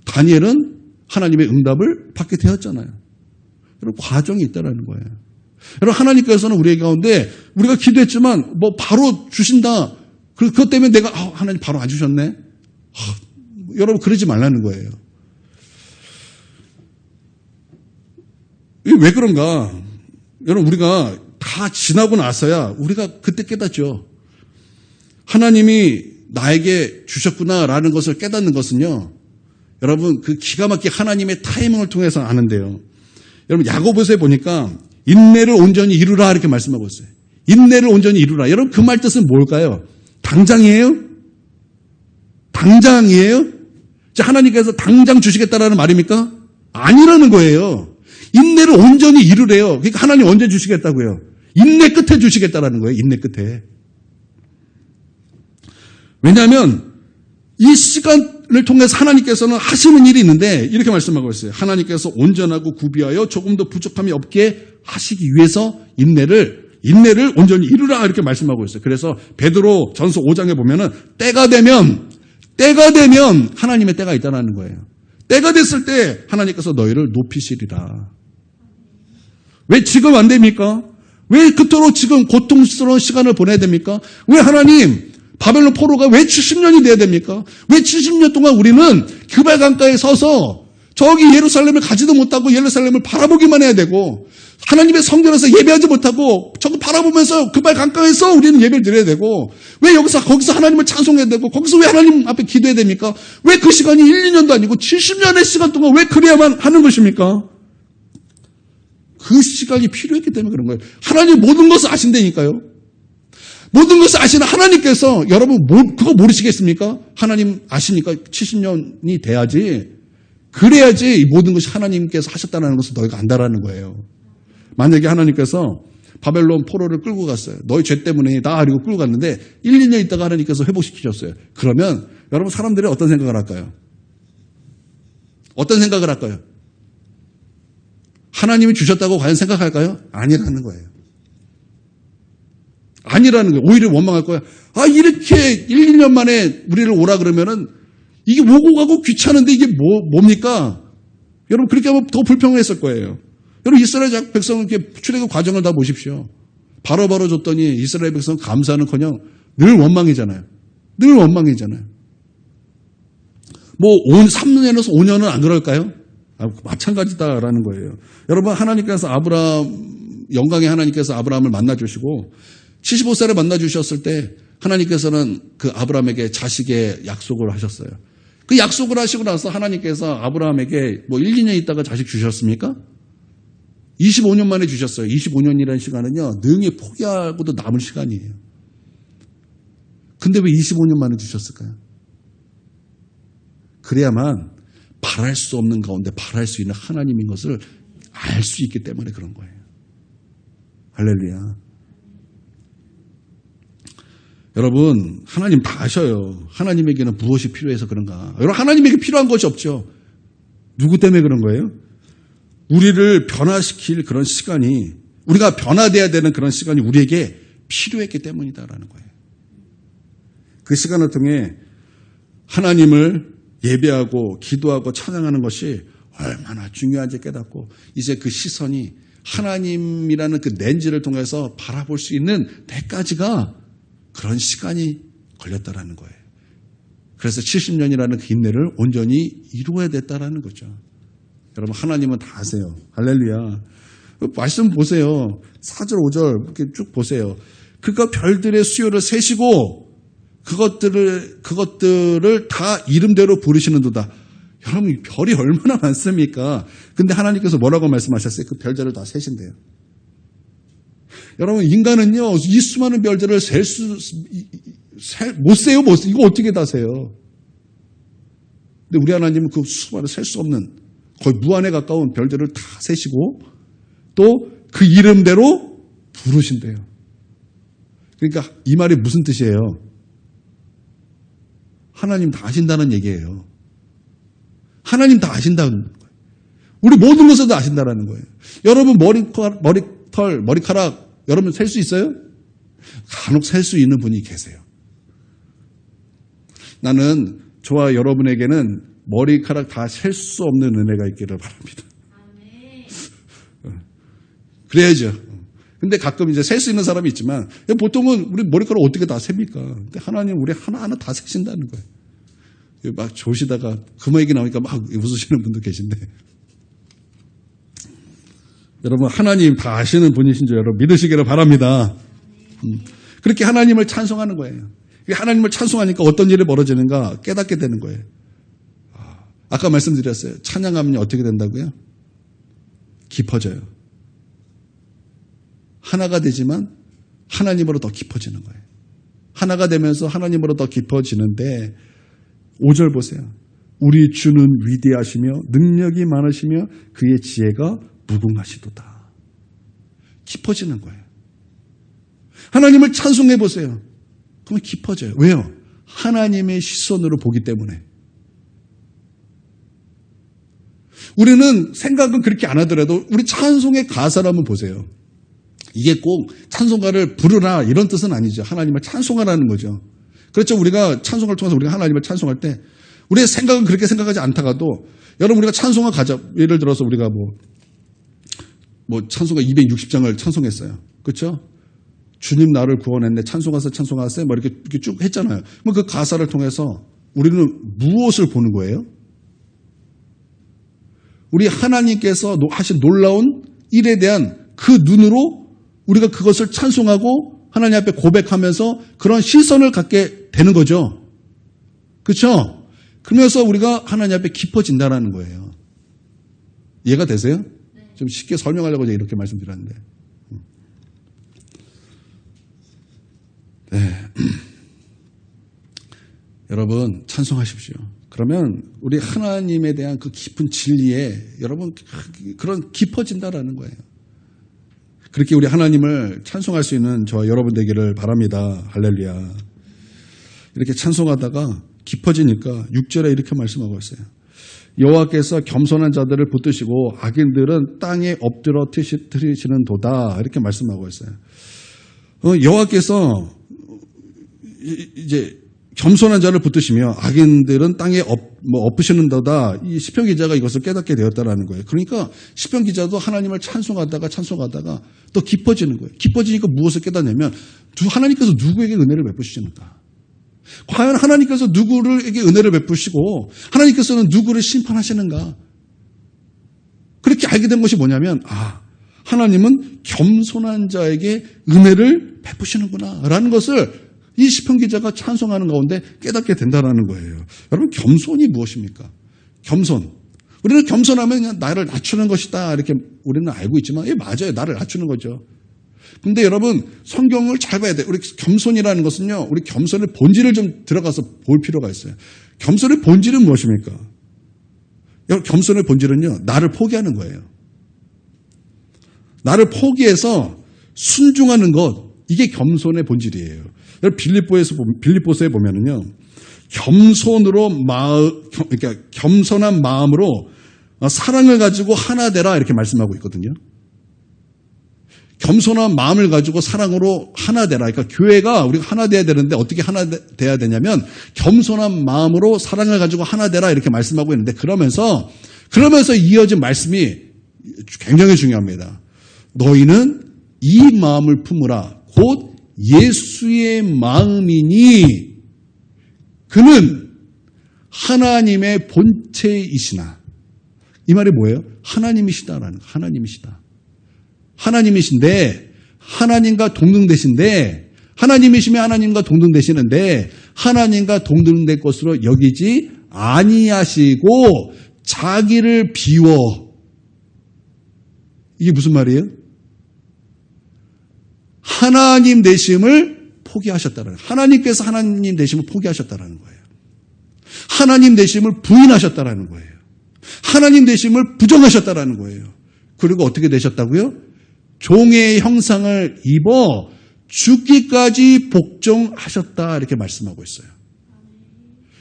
[SPEAKER 1] 다니엘은 하나님의 응답을 받게 되었잖아요. 여러분 과정이 있다라는 거예요. 여러분 하나님께서는 우리 가운데 우리가 기도했지만 뭐 바로 주신다. 그것 때문에 내가 하나님 바로 안 주셨네. 여러분 그러지 말라는 거예요. 이게 왜 그런가? 여러분 우리가 다 지나고 나서야 우리가 그때 깨닫죠. 하나님이 나에게 주셨구나라는 것을 깨닫는 것은요. 여러분 그 기가 막히게 하나님의 타이밍을 통해서 아는데요. 여러분 야고보서에 보니까 인내를 온전히 이루라 이렇게 말씀하고 있어요. 인내를 온전히 이루라. 여러분 그 말 뜻은 뭘까요? 당장이에요? 당장이에요? 하나님께서 당장 주시겠다라는 말입니까? 아니라는 거예요. 인내를 온전히 이루래요. 그러니까 하나님 언제 주시겠다고요? 인내 끝에 주시겠다라는 거예요. 인내 끝에. 왜냐하면 이 시간을 통해서 하나님께서는 하시는 일이 있는데 이렇게 말씀하고 있어요. 하나님께서 온전하고 구비하여 조금도 부족함이 없게 하시기 위해서 인내를 온전히 이루라 이렇게 말씀하고 있어요. 그래서 베드로 전서 5장에 보면은 때가 되면 하나님의 때가 있다는 거예요. 때가 됐을 때 하나님께서 너희를 높이시리라. 왜 지금 안 됩니까? 왜 그토록 지금 고통스러운 시간을 보내야 됩니까? 왜 하나님 바벨론 포로가 왜 70년이 돼야 됩니까? 왜 70년 동안 우리는 그발 강가에 서서 저기 예루살렘을 가지도 못하고 예루살렘을 바라보기만 해야 되고 하나님의 성전에서 예배하지 못하고 저거 바라보면서 그발 강가에서 우리는 예배를 드려야 되고 왜 거기서 하나님을 찬송해야 되고 거기서 왜 하나님 앞에 기도해야 됩니까? 왜 그 시간이 1, 2년도 아니고 70년의 시간 동안 왜 그래야만 하는 것입니까? 그 시간이 필요했기 때문에 그런 거예요. 하나님 모든 것을 아신다니까요. 모든 것을 아시는 하나님께서 여러분 그거 모르시겠습니까? 하나님 아시니까 70년이 돼야지 그래야지 이 모든 것이 하나님께서 하셨다는 것을 너희가 안다라는 거예요. 만약에 하나님께서 바벨론 포로를 끌고 갔어요. 너희 죄 때문에 나 그리고 끌고 갔는데 1, 2년 있다가 하나님께서 회복시키셨어요. 그러면 여러분 사람들이 어떤 생각을 할까요? 어떤 생각을 할까요? 하나님이 주셨다고 과연 생각할까요? 아니라는 거예요. 아니라는 거예요. 오히려 원망할 거야. 이렇게 1, 2년 만에 우리를 오라 그러면은 이게 오고 가고 귀찮은데 이게 뭡니까? 여러분 그렇게 하면 더 불평했을 거예요. 여러분 이스라엘 백성은 이렇게 출애굽 과정을 다 보십시오. 바로바로 줬더니 이스라엘 백성은 감사는커녕 늘 원망이잖아요. 늘 원망이잖아요. 3년에서 5년은 안 그럴까요? 마찬가지다라는 거예요. 여러분 하나님께서 영광의 하나님께서 아브라함을 만나주시고 75세를 만나주셨을 때 하나님께서는 그 아브라함에게 자식의 약속을 하셨어요. 그 약속을 하시고 나서 하나님께서 아브라함에게 1, 2년 있다가 자식 주셨습니까? 25년 만에 주셨어요. 25년이라는 시간은요, 능히 포기하고도 남은 시간이에요. 근데 왜 25년 만에 주셨을까요? 그래야만 바랄 수 없는 가운데 바랄 수 있는 하나님인 것을 알 수 있기 때문에 그런 거예요. 할렐루야. 여러분 하나님 다 아셔요. 하나님에게는 무엇이 필요해서 그런가. 여러분 하나님에게 필요한 것이 없죠. 누구 때문에 그런 거예요? 우리를 변화시킬 그런 시간이 우리가 변화돼야 되는 그런 시간이 우리에게 필요했기 때문이다라는 거예요. 그 시간을 통해 하나님을 예배하고 기도하고 찬양하는 것이 얼마나 중요한지 깨닫고 이제 그 시선이 하나님이라는 그 렌즈를 통해서 바라볼 수 있는 때까지가 그런 시간이 걸렸다라는 거예요. 그래서 70년이라는 그 인내를 온전히 이루어야 됐다라는 거죠. 여러분 하나님은 다 아세요. 할렐루야. 말씀 보세요. 4절 5절 이렇게 쭉 보세요. 그가 별들의 수요를 세시고 그것들을 다 이름대로 부르시는도다. 여러분, 별이 얼마나 많습니까? 근데 하나님께서 뭐라고 말씀하셨어요? 그 별들을 다 세신대요. 여러분, 인간은요, 이 수많은 별들을 못 세요, 못 세. 이거 어떻게 다 세요? 근데 우리 하나님은 그 수많은 셀 수 없는 거의 무한에 가까운 별들을 다 세시고 또 그 이름대로 부르신대요. 그러니까 이 말이 무슨 뜻이에요? 하나님 다 아신다는 얘기예요. 하나님 다 아신다는 거예요. 우리 모든 것을 다 아신다는 거예요. 여러분 머리카락 여러분 셀 수 있어요? 간혹 셀 수 있는 분이 계세요. 나는 저와 여러분에게는 머리카락 다 셀 수 없는 은혜가 있기를 바랍니다. 그래야죠. 근데 가끔 이제 셀 수 있는 사람이 있지만 보통은 우리 머리카락 어떻게 다 셉니까? 근데 하나님 우리 하나하나 다 세신다는 거예요. 막 조시다가 그 얘기 나오니까 막 웃으시는 분도 계신데 여러분 하나님 다 아시는 분이신 줄 여러분 믿으시기를 바랍니다. 그렇게 하나님을 찬송하는 거예요. 하나님을 찬송하니까 어떤 일이 벌어지는가 깨닫게 되는 거예요. 아까 말씀드렸어요. 찬양하면 어떻게 된다고요? 깊어져요. 하나가 되지만 하나님으로 더 깊어지는 거예요. 하나가 되면서 하나님으로 더 깊어지는데 5절 보세요. 우리 주는 위대하시며 능력이 많으시며 그의 지혜가 무궁하시도다. 깊어지는 거예요. 하나님을 찬송해 보세요. 그러면 깊어져요. 왜요? 하나님의 시선으로 보기 때문에. 우리는 생각은 그렇게 안 하더라도 우리 찬송의 가사를 한번 보세요. 이게 꼭 찬송가를 부르라 이런 뜻은 아니죠. 하나님을 찬송하라는 거죠. 그렇죠. 우리가 찬송을 통해서 우리가 하나님을 찬송할 때 우리의 생각은 그렇게 생각하지 않다가도 여러분 우리가 찬송가 가자. 예를 들어서 우리가 뭐 찬송가 260장을 찬송했어요. 그렇죠? 주님 나를 구원했네. 찬송하세요. 뭐 이렇게 쭉 했잖아요. 뭐 그 가사를 통해서 우리는 무엇을 보는 거예요? 우리 하나님께서 하신 놀라운 일에 대한 그 눈으로 우리가 그것을 찬송하고 하나님 앞에 고백하면서 그런 시선을 갖게 되는 거죠. 그렇죠? 그러면서 우리가 하나님 앞에 깊어진다는 거예요. 이해가 되세요? 좀 쉽게 설명하려고 제가 이렇게 말씀드렸는데. 네. 여러분 찬송하십시오. 그러면 우리 하나님에 대한 그 깊은 진리에 여러분 그런 깊어진다라는 거예요. 그렇게 우리 하나님을 찬송할 수 있는 저와 여러분 되기를 바랍니다. 할렐루야. 이렇게 찬송하다가 깊어지니까 6절에 이렇게 말씀하고 있어요. 여호와께서 겸손한 자들을 붙드시고 악인들은 땅에 엎드려 트시는 도다. 이렇게 말씀하고 있어요. 여호와께서 이제 겸손한 자를 붙드시며 악인들은 땅에 엎으시는 도다. 이 시편 기자가 이것을 깨닫게 되었다라는 거예요. 그러니까 시편 기자도 하나님을 찬송하다가 또 깊어지는 거예요. 깊어지니까 무엇을 깨닫냐면 하나님께서 누구에게 은혜를 베푸시는가. 과연 하나님께서 누구에게 은혜를 베푸시고 하나님께서는 누구를 심판하시는가. 그렇게 알게 된 것이 뭐냐면 하나님은 겸손한 자에게 은혜를 베푸시는구나 라는 것을 이 시편 기자가 찬송하는 가운데 깨닫게 된다는 거예요. 여러분 겸손이 무엇입니까? 겸손. 우리는 겸손하면 그냥 나를 낮추는 것이다 이렇게 우리는 알고 있지만 맞아요. 나를 낮추는 거죠. 근데 여러분 성경을 잘 봐야 돼요. 우리 겸손이라는 것은요. 우리 겸손의 본질을 좀 들어가서 볼 필요가 있어요. 겸손의 본질은 무엇입니까? 여러분 겸손의 본질은요. 나를 포기하는 거예요. 나를 포기해서 순종하는 것 이게 겸손의 본질이에요. 빌립보서에 보면은요, 그러니까 겸손한 마음으로 사랑을 가지고 하나 되라 이렇게 말씀하고 있거든요. 겸손한 마음을 가지고 사랑으로 하나 되라. 그러니까 교회가 우리가 하나 돼야 되는데 어떻게 하나 돼야 되냐면 겸손한 마음으로 사랑을 가지고 하나 되라 이렇게 말씀하고 있는데 그러면서 이어진 말씀이 굉장히 중요합니다. 너희는 이 마음을 품으라. 곧 예수의 마음이니 그는 하나님의 본체이시나. 이 말이 뭐예요? 하나님이시다라는 거. 하나님이시다. 하나님이신데 하나님과 동등되신데 하나님이시면 하나님과 동등되시는데 하나님과 동등될 것으로 여기지 아니하시고 자기를 비워. 이게 무슨 말이에요? 하나님 되심을 포기하셨다는 거예요. 하나님께서 하나님 되심을 포기하셨다는 거예요. 하나님 되심을 부인하셨다는 거예요. 하나님 되심을 부정하셨다는 거예요. 그리고 어떻게 되셨다고요? 종의 형상을 입어 죽기까지 복종하셨다 이렇게 말씀하고 있어요.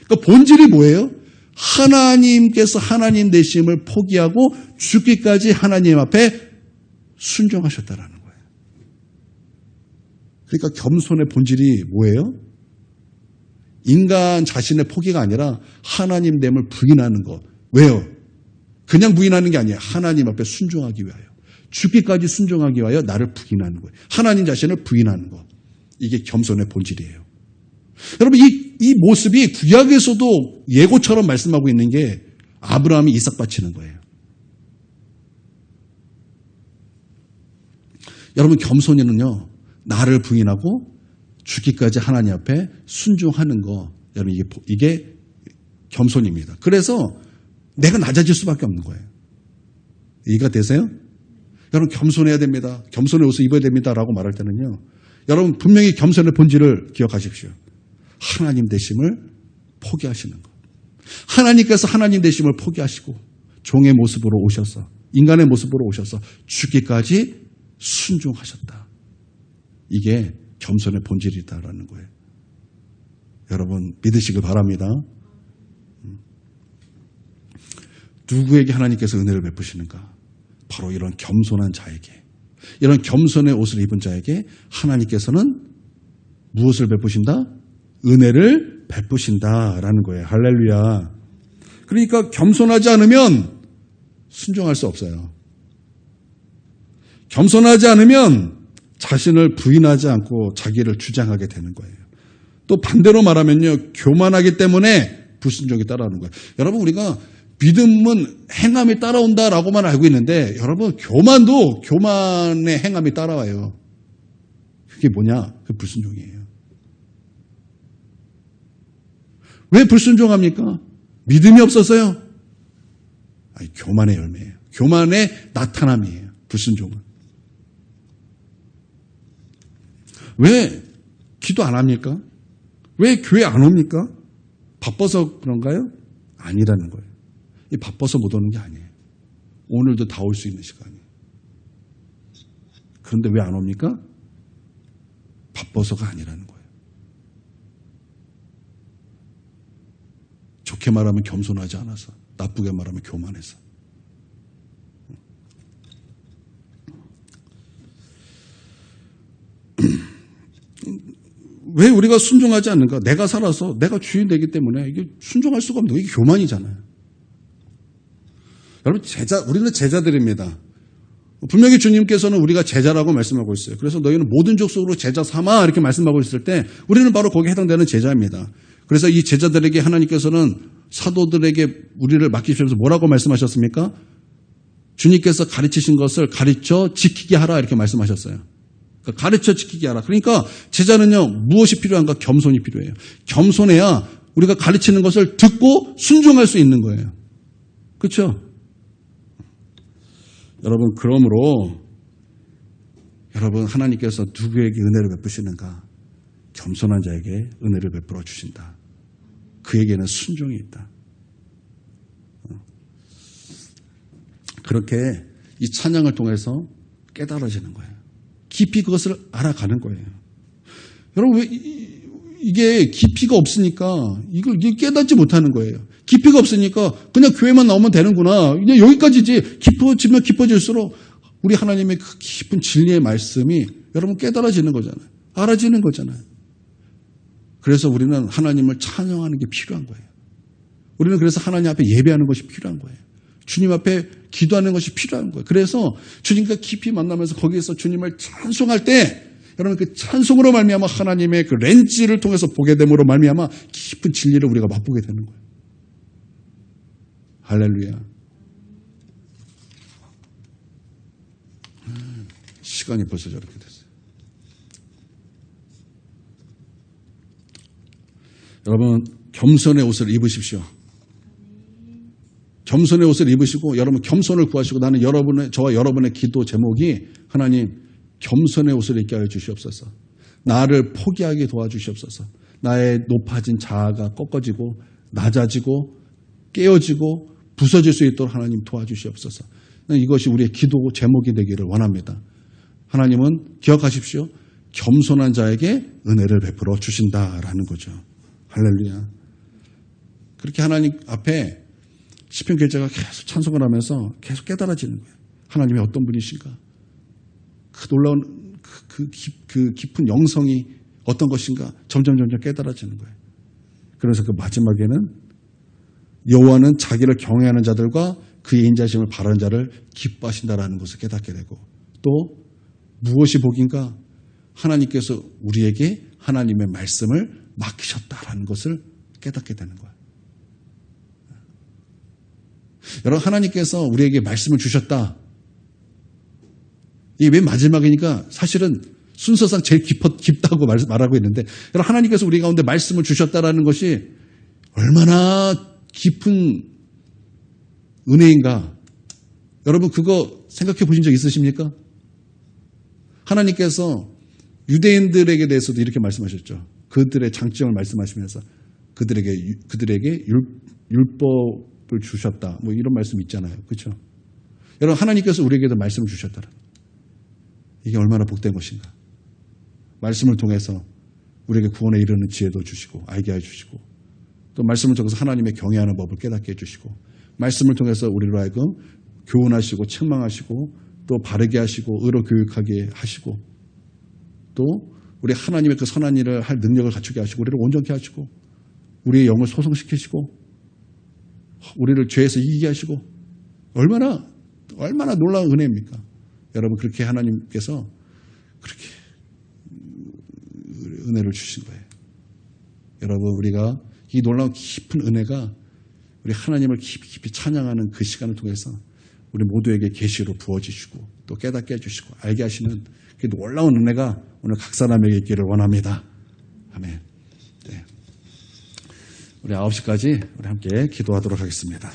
[SPEAKER 1] 그러니까 본질이 뭐예요? 하나님께서 하나님 되심을 포기하고 죽기까지 하나님 앞에 순종하셨다라는 거예요. 그러니까 겸손의 본질이 뭐예요? 인간 자신의 포기가 아니라 하나님 됨을 부인하는 것. 왜요? 그냥 부인하는 게 아니에요. 하나님 앞에 순종하기 위하여. 죽기까지 순종하기 위하여 나를 부인하는 거예요. 하나님 자신을 부인하는 것. 이게 겸손의 본질이에요. 여러분 이 모습이 구약에서도 예고처럼 말씀하고 있는 게 아브라함이 이삭 바치는 거예요. 여러분 겸손이는요. 나를 부인하고 죽기까지 하나님 앞에 순종하는 거. 여러분 이게 겸손입니다. 그래서 내가 낮아질 수밖에 없는 거예요. 이해가 되세요? 여러분 겸손해야 됩니다. 겸손의 옷을 입어야 됩니다라고 말할 때는요. 여러분 분명히 겸손의 본질을 기억하십시오. 하나님 되심을 포기하시는 것. 하나님께서 하나님 되심을 포기하시고 종의 모습으로 오셔서 인간의 모습으로 오셔서 죽기까지 순종하셨다. 이게 겸손의 본질이다라는 거예요. 여러분 믿으시길 바랍니다. 누구에게 하나님께서 은혜를 베푸시는가? 바로 이런 겸손한 자에게, 이런 겸손의 옷을 입은 자에게 하나님께서는 무엇을 베푸신다? 은혜를 베푸신다라는 거예요. 할렐루야. 그러니까 겸손하지 않으면 순종할 수 없어요. 겸손하지 않으면 자신을 부인하지 않고 자기를 주장하게 되는 거예요. 또 반대로 말하면요. 교만하기 때문에 불순종이 따라오는 거예요. 여러분 우리가 믿음은 행함이 따라온다라고만 알고 있는데 여러분 교만도 교만의 행함이 따라와요. 그게 뭐냐? 그 불순종이에요. 왜 불순종합니까? 믿음이 없어서요? 아니, 교만의 열매예요. 교만의 나타남이에요. 불순종은. 왜 기도 안 합니까? 왜 교회 안 옵니까? 바빠서 그런가요? 아니라는 거예요. 이 바빠서 못 오는 게 아니에요. 오늘도 다 올 수 있는 시간이에요. 그런데 왜 안 옵니까? 바빠서가 아니라는 거예요. 좋게 말하면 겸손하지 않아서, 나쁘게 말하면 교만해서. 왜 우리가 순종하지 않는가? 내가 살아서 내가 주인 되기 때문에 이게 순종할 수가 없는 거예요. 이게 교만이잖아요. 여러분 우리는 제자들입니다. 분명히 주님께서는 우리가 제자라고 말씀하고 있어요. 그래서 너희는 모든 족속으로 제자 삼아 이렇게 말씀하고 있을 때 우리는 바로 거기에 해당되는 제자입니다. 그래서 이 제자들에게 하나님께서는 사도들에게 우리를 맡기시면서 뭐라고 말씀하셨습니까? 주님께서 가르치신 것을 가르쳐 지키게 하라 이렇게 말씀하셨어요. 그러니까 가르쳐 지키게 하라. 그러니까 제자는요 무엇이 필요한가? 겸손이 필요해요. 겸손해야 우리가 가르치는 것을 듣고 순종할 수 있는 거예요. 그렇죠? 여러분 그러므로 여러분 하나님께서 누구에게 은혜를 베푸시는가? 겸손한 자에게 은혜를 베풀어 주신다. 그에게는 순종이 있다. 그렇게 이 찬양을 통해서 깨달아지는 거예요. 깊이 그것을 알아가는 거예요. 여러분 왜 이게 깊이가 없으니까 이걸 깨닫지 못하는 거예요. 깊이가 없으니까 그냥 교회만 나오면 되는구나. 그냥 여기까지지. 깊어지면 깊어질수록 우리 하나님의 그 깊은 진리의 말씀이 여러분 깨달아지는 거잖아요. 알아지는 거잖아요. 그래서 우리는 하나님을 찬양하는 게 필요한 거예요. 우리는 그래서 하나님 앞에 예배하는 것이 필요한 거예요. 주님 앞에 기도하는 것이 필요한 거예요. 그래서 주님과 깊이 만나면서 거기에서 주님을 찬송할 때 여러분 그 찬송으로 말미암아 하나님의 그 렌즈를 통해서 보게 됨으로 말미암아 깊은 진리를 우리가 맛보게 되는 거예요. 할렐루야. 시간이 벌써 저렇게 됐어요. 여러분 겸손의 옷을 입으십시오. 겸손의 옷을 입으시고 여러분 겸손을 구하시고 나는 저와 여러분의 기도 제목이 하나님 겸손의 옷을 입게 하여 주시옵소서. 나를 포기하게 도와주시옵소서. 나의 높아진 자아가 꺾어지고 낮아지고 깨어지고 부서질 수 있도록 하나님 도와주시옵소서. 이것이 우리의 기도 제목이 되기를 원합니다. 하나님은 기억하십시오. 겸손한 자에게 은혜를 베풀어 주신다라는 거죠. 할렐루야. 그렇게 하나님 앞에 시편 기자가 계속 찬송을 하면서 계속 깨달아지는 거예요. 하나님이 어떤 분이신가? 그 놀라운 그 깊은 영성이 어떤 것인가? 점점 깨달아지는 거예요. 그래서 그 마지막에는 여호와는 자기를 경외하는 자들과 그의 인자심을 바라는 자를 기뻐하신다라는 것을 깨닫게 되고 또 무엇이 복인가? 하나님께서 우리에게 하나님의 말씀을 맡기셨다라는 것을 깨닫게 되는 거예요. 여러분 하나님께서 우리에게 말씀을 주셨다. 이게 맨 마지막이니까 사실은 순서상 제일 깊다고 말하고 있는데 여러분 하나님께서 우리 가운데 말씀을 주셨다라는 것이 얼마나 깊은 은혜인가. 여러분 그거 생각해 보신 적 있으십니까? 하나님께서 유대인들에게 대해서도 이렇게 말씀하셨죠. 그들의 장점을 말씀하시면서 그들에게 율법을 주셨다. 뭐 이런 말씀 있잖아요. 그렇죠? 여러분 하나님께서 우리에게도 말씀을 주셨다. 이게 얼마나 복된 것인가. 말씀을 통해서 우리에게 구원에 이르는 지혜도 주시고 알게 해주시고 또 말씀을 통해서 하나님의 경외하는 법을 깨닫게 해주시고 말씀을 통해서 우리로 하여금 교훈하시고 책망하시고 또 바르게 하시고 의로 교육하게 하시고 또 우리 하나님의 그 선한 일을 할 능력을 갖추게 하시고 우리를 온전케 하시고 우리의 영을 소성시키시고 우리를 죄에서 이기게 하시고 얼마나 놀라운 은혜입니까? 여러분 그렇게 하나님께서 그렇게 은혜를 주신 거예요. 여러분 우리가 이 놀라운 깊은 은혜가 우리 하나님을 깊이 찬양하는 그 시간을 통해서 우리 모두에게 계시로 부어지시고 또 깨닫게 해주시고 알게 하시는 그 놀라운 은혜가 오늘 각 사람에게 있기를 원합니다. 아멘. 네. 우리 9시까지 우리 함께 기도하도록 하겠습니다.